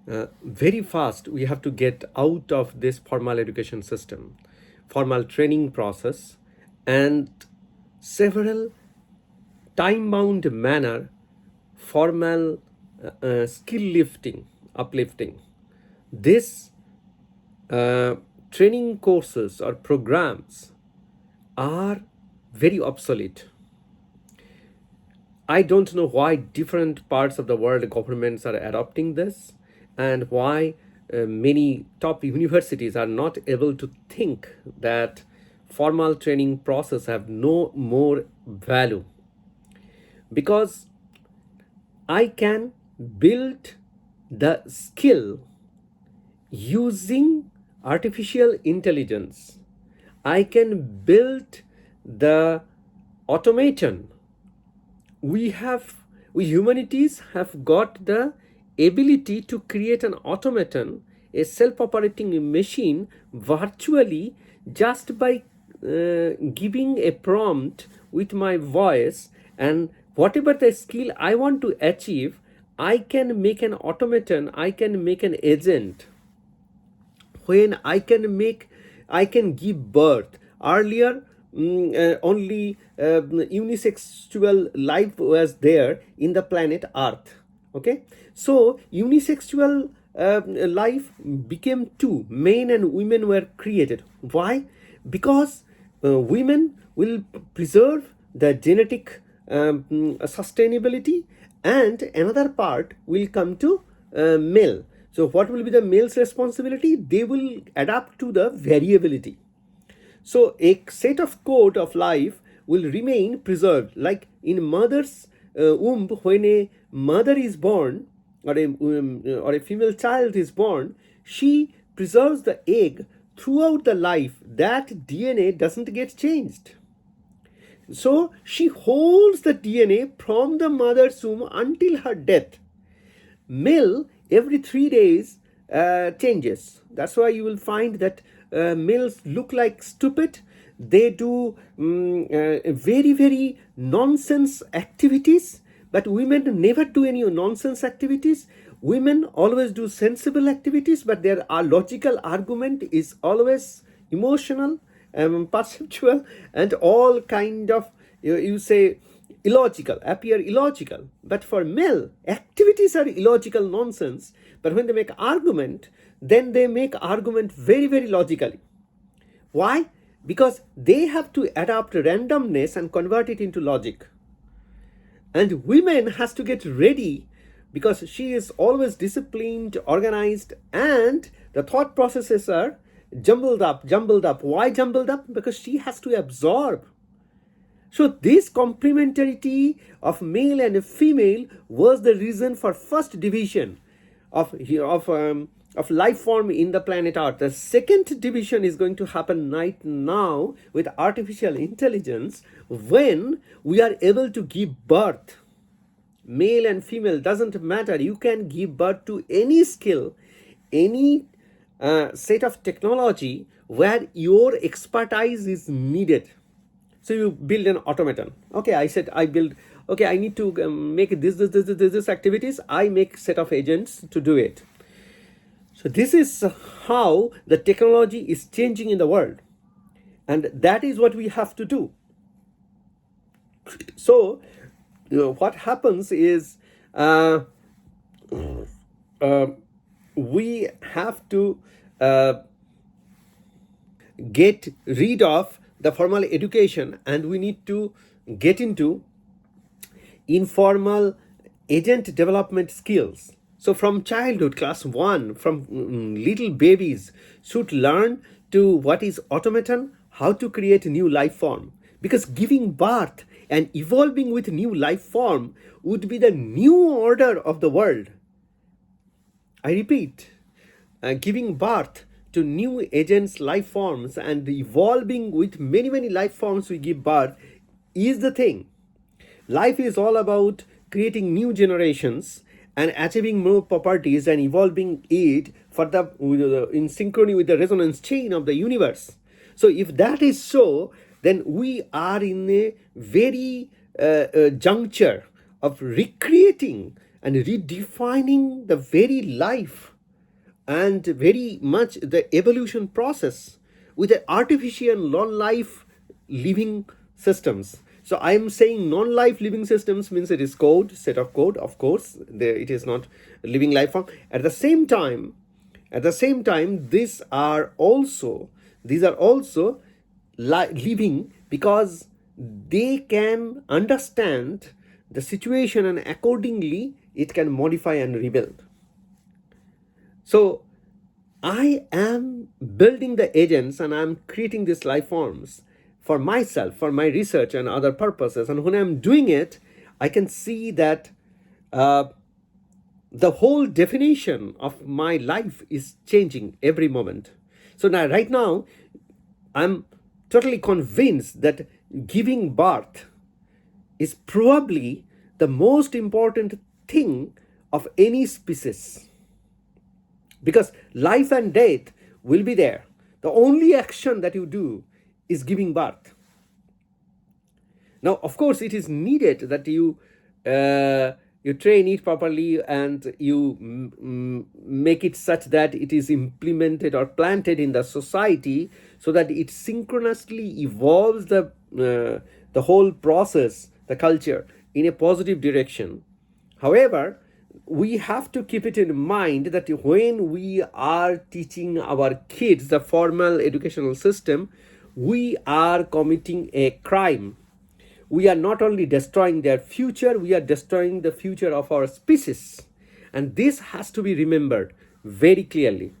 very fast we have to get out of this formal education system, formal training process, and several time-bound manner formal skill lifting, uplifting. This training courses or programs are very obsolete. I don't know why different parts of the world governments are adopting this, and why many top universities are not able to think that formal training process have no more value, because I can build the skill using artificial intelligence. I can build the automation. We humanities have got the ability to create an automaton, a self-operating machine virtually, just by giving a prompt with my voice, and whatever the skill I want to achieve, I can make an automaton, I can make an agent. When I can give birth. Earlier, only unisexual life was there in the planet Earth. Okay, so unisexual life became two. Men and women were created. Why? Because women will preserve the genetic sustainability, and another part will come to male. So what will be the male's responsibility? They will adapt to the variability. So a set of code of life will remain preserved. Like in mother's womb, when a mother is born, or a female child is born, she preserves the egg throughout the life. That DNA doesn't get changed. So she holds the DNA from the mother's womb until her death. Male, every 3 days changes. That's why you will find that males look like stupid. They do very, very nonsense activities, but women never do any nonsense activities. Women always do sensible activities, but their logical argument is always emotional, perceptual, and all kind of, you say, illogical, appear illogical. But for male, activities are illogical nonsense, but when they make argument, then they make argument very, very logically. Why? Because they have to adapt randomness and convert it into logic. And women has to get ready, because she is always disciplined, organized, and the thought processes are jumbled up. Why jumbled up? Because she has to absorb. So this complementarity of male and female was the reason for first division of life form in the planet Earth. The second division is going to happen right now with artificial intelligence, when we are able to give birth. Male and female doesn't matter. You can give birth to any skill, any set of technology where your expertise is needed. So you build an automaton. Okay, I said I build. Okay, I need to make this activities. I make set of agents to do it. So this is how the technology is changing in the world, and that is what we have to do. So what happens is we have to get rid of the formal education, and we need to get into informal agent development skills. So from childhood, class 1, from little babies should learn to what is automaton, how to create a new life form. Because giving birth and evolving with new life form would be the new order of the world. I repeat, giving birth to new agents, life forms, and evolving with many, many life forms we give birth is the thing. Life is all about creating new generations and achieving more properties and evolving it for in synchrony with the resonance chain of the universe. So if that is so, then we are in a very juncture of recreating and redefining the very life and very much the evolution process with the artificial non-life living systems. So I am saying non-life living systems means it is code, set of code, of course. It is not a living life form. At the same time, these are also living because they can understand the situation and accordingly it can modify and rebuild. So I am building the agents and I'm creating these life forms for myself, for my research and other purposes. And when I'm doing it, I can see that uh, the whole definition of my life is changing every moment. So now, right now, I'm totally convinced that giving birth is probably the most important thing of any species, because life and death will be there. The only action that you do is giving birth. Now, of course, it is needed that you train it properly and you make it such that it is implemented or planted in the society, so that it synchronously evolves the whole process, the culture, in a positive direction. However, we have to keep it in mind that when we are teaching our kids the formal educational system, we are committing a crime. We are not only destroying their future, we are destroying the future of our species. And this has to be remembered very clearly.